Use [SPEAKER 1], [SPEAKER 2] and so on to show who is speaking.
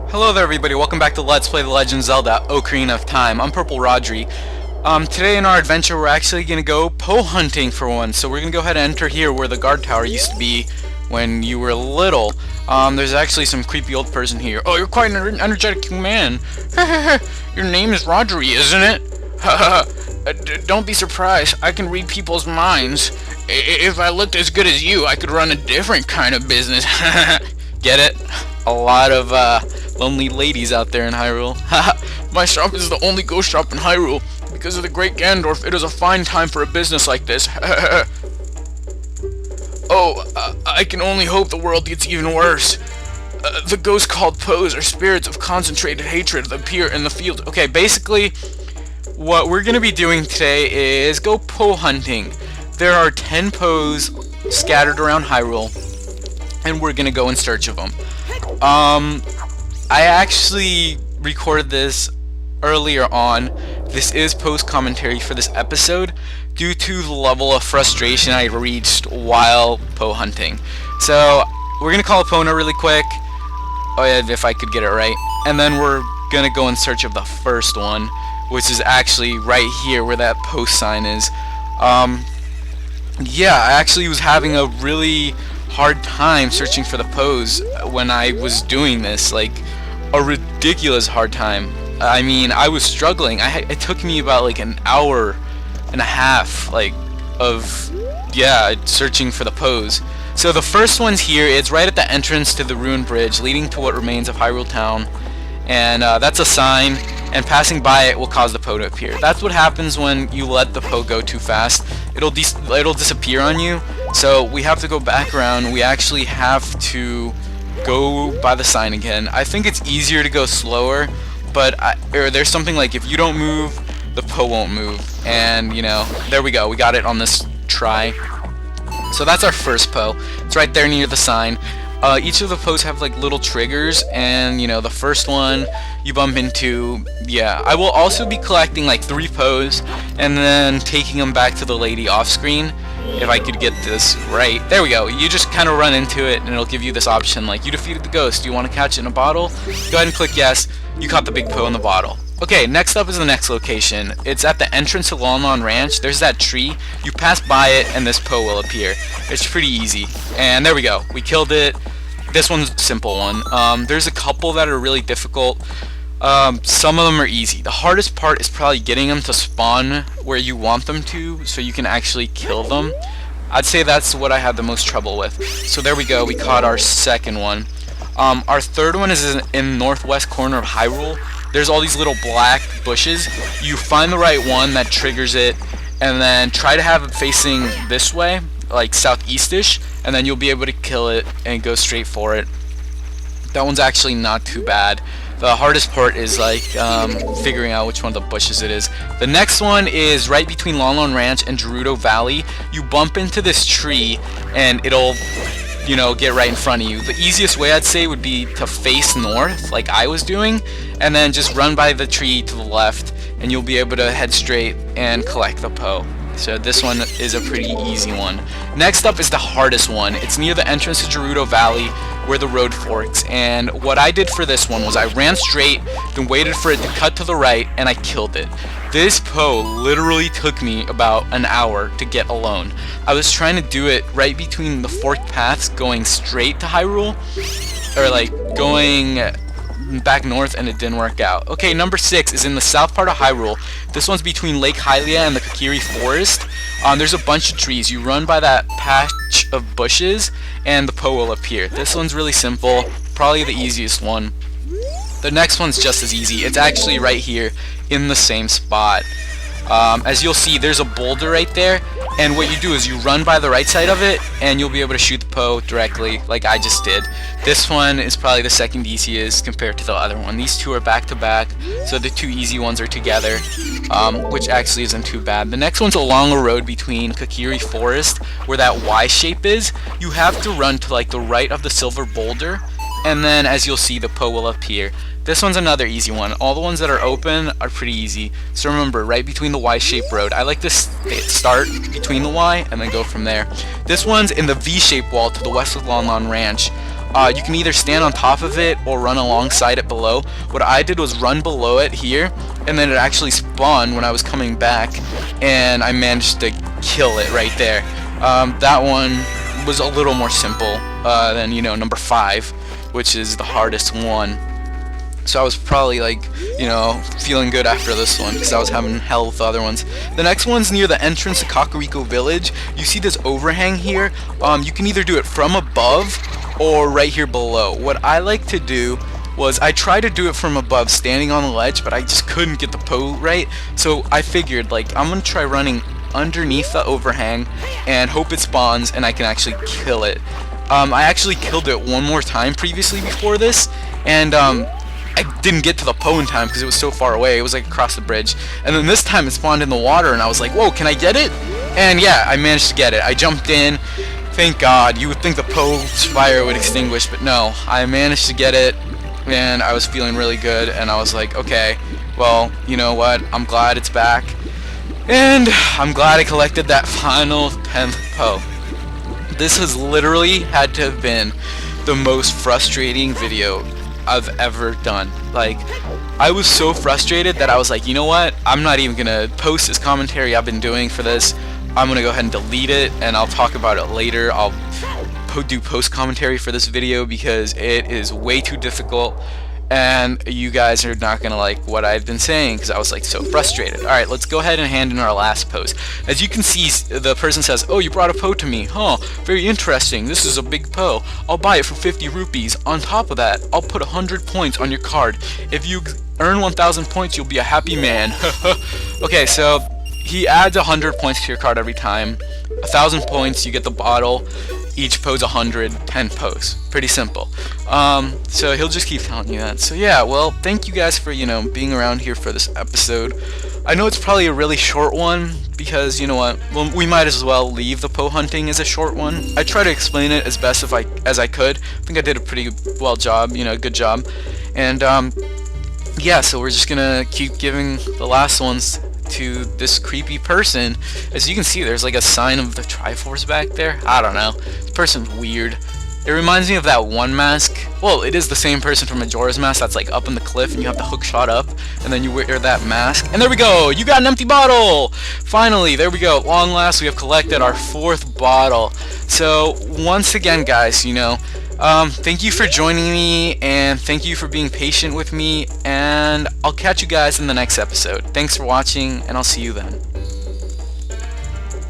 [SPEAKER 1] Hello there everybody, welcome back to Let's Play The Legend of Zelda Ocarina of Time. I'm PurpleRodri. Today in our adventure we're actually going to go Poe hunting for one. So we're going to go ahead and enter here where the guard tower used to be when you were little. There's actually some creepy old person here. Oh, you're quite an energetic man. Your name is Rodri, isn't it? Don't be surprised, I can read people's minds. If I looked as good as you, I could run a different kind of business. Get it? A lot of lonely ladies out there in Hyrule. My shop is the only ghost shop in Hyrule. Because of the great Gandorf, it is a fine time for a business like this. I can only hope the world gets even worse. The ghosts called Poes are spirits of concentrated hatred that appear in the field. Okay, basically, what we're going to be doing today is go Poe hunting. There are 10 Poes scattered around Hyrule, and we're going to go in search of them. I actually recorded this earlier on. This is post-commentary for this episode due to the level of frustration I reached while Poe hunting. So, we're going to call Epona really quick. Oh yeah, if I could get it right. And then we're going to go in search of the first one, which is actually right here where that post sign is. Yeah, I actually was having a really hard time searching for the Poes when I was doing this, like a ridiculous hard time. I mean, I was struggling. It took me about like an hour and a half, like, of searching for the Poes. So the first one's here. It's right at the entrance to the ruined bridge leading to what remains of Hyrule Town, and that's a sign, and passing by it will cause the Poe to appear. That's what happens when you let the Poe go too fast. It'll disappear on you. So we have to go back around. We actually have to go by the sign again. I think it's easier to go slower, but there's something like if you don't move, the Poe won't move. And you know, there we go. We got it on this try. So that's our first Poe. It's right there near the sign. Each of the Poes have like little triggers, and you know, the first one you bump into, I will also be collecting like 3 Poes and then taking them back to the lady off screen. If I could get this right. There we go. You just kind of run into it and it'll give you this option like, you defeated the ghost. Do you want to catch it in a bottle? Go ahead and click yes. You caught the big Poe in the bottle. Okay, next up is the next location. It's at the entrance to Lon Lon Ranch. There's that tree. You pass by it and this Poe will appear. It's pretty easy. And there we go. We killed it. This one's a simple one. There's a couple that are really difficult. Some of them are easy. The hardest part is probably getting them to spawn where you want them to so you can actually kill them. I'd say that's what I had the most trouble with. So there we go, we caught our second one. Our third one is in the northwest corner of Hyrule. There's all these little black bushes. You find the right one that triggers it, and then try to have it facing this way, like southeast-ish, and then you'll be able to kill it and go straight for it. That one's actually not too bad. The hardest part is like figuring out which one of the bushes it is. The next one is right between Lon Lon Ranch and Gerudo Valley. You bump into this tree and it'll, you know, get right in front of you. The easiest way I'd say would be to face north like I was doing, and then just run by the tree to the left and you'll be able to head straight and collect the Poe. So this one is a pretty easy one. Next up is the hardest one. It's near the entrance to Gerudo Valley where the road forks, and what I did for this one was I ran straight, then waited for it to cut to the right, and I killed it. This Poe literally took me about an hour to get alone. I was trying to do it right between the forked paths going straight to Hyrule, or like going back north, and it didn't work out. Okay, number 6 is in the south part of Hyrule. This one's between Lake Hylia and the Kokiri Forest. There's a bunch of trees. You run by that patch of bushes and the Poe will appear. This one's really simple, probably the easiest one. The next one's just as easy. It's actually right here in the same spot. As you'll see, there's a boulder right there, and what you do is you run by the right side of it and you'll be able to shoot the Poe directly like I just did. This one is probably the second easiest compared to the other one. These two are back to back, so the 2 easy ones are together, which actually isn't too bad. The next one's along a road between Kokiri Forest where that Y shape is. You have to run to like the right of the silver boulder, and then as you'll see, the Poe will appear. This one's another easy one. All the ones that are open are pretty easy. So remember, right between the Y-shaped road. I like to start between the Y and then go from there. This one's in the V-shaped wall to the west of Lon Lon Ranch. You can either stand on top of it or run alongside it below. What I did was run below it here, and then it actually spawned when I was coming back, and I managed to kill it right there. That one was a little more simple than, you know, number 5, which is the hardest one. So I was probably, like, you know, feeling good after this one because I was having hell with the other ones. The next one's near the entrance to Kakariko Village. You see this overhang here? You can either do it from above or right here below. What I like to do was I tried to do it from above, standing on the ledge, but I just couldn't get the Poe right. So I figured, like, I'm gonna try running underneath the overhang and hope it spawns and I can actually kill it. I actually killed it one more time previously before this, and I didn't get to the Poe in time because it was so far away. It was like across the bridge, and then this time it spawned in the water, and I was like, whoa, can I get it? And yeah, I managed to get it. I jumped in. Thank God. You would think the Poe's fire would extinguish, but no, I managed to get it, and I was feeling really good, and I was like, okay, well, you know what, I'm glad it's back, and I'm glad I collected that final 10th Poe. This has literally had to have been the most frustrating video I've ever done. Like, I was so frustrated that I was like, you know what, I'm not even gonna post this commentary I've been doing for this. I'm gonna go ahead and delete it, and I'll talk about it later. I'll do post commentary for this video because it is way too difficult, and you guys are not gonna like what I've been saying because I was like so frustrated. Alright, let's go ahead and hand in our last post. As you can see, the person says, oh, you brought a Poe to me, huh, very interesting, this is a big Poe, I'll buy it for 50 rupees, on top of that, I'll put 100 points on your card, if you earn 1,000 points, you'll be a happy man. Okay, so he adds 100 points to your card every time, 1,000 points, you get the bottle, each Poe's 100, 10 Poes. Pretty simple. So he'll just keep telling you that. So yeah, well, thank you guys for, you know, being around here for this episode. I know it's probably a really short one because, you know what, well, we might as well leave the Poe hunting as a short one. I try to explain it as best as I could. I think I did a pretty well job, you know, good job. And yeah, so we're just gonna keep giving the last ones to this creepy person. As you can see, there's like a sign of the Triforce back there. I don't know. This person's weird. It reminds me of that one mask. Well, it is the same person from Majora's Mask that's like up in the cliff and you have the hook shot up and then you wear that mask. And there we go! You got an empty bottle! Finally, there we go. At long last, we have collected our 4th bottle. So, once again, guys, you know, thank you for joining me, and thank you for being patient with me, and I'll catch you guys in the next episode. Thanks for watching, and I'll see you then.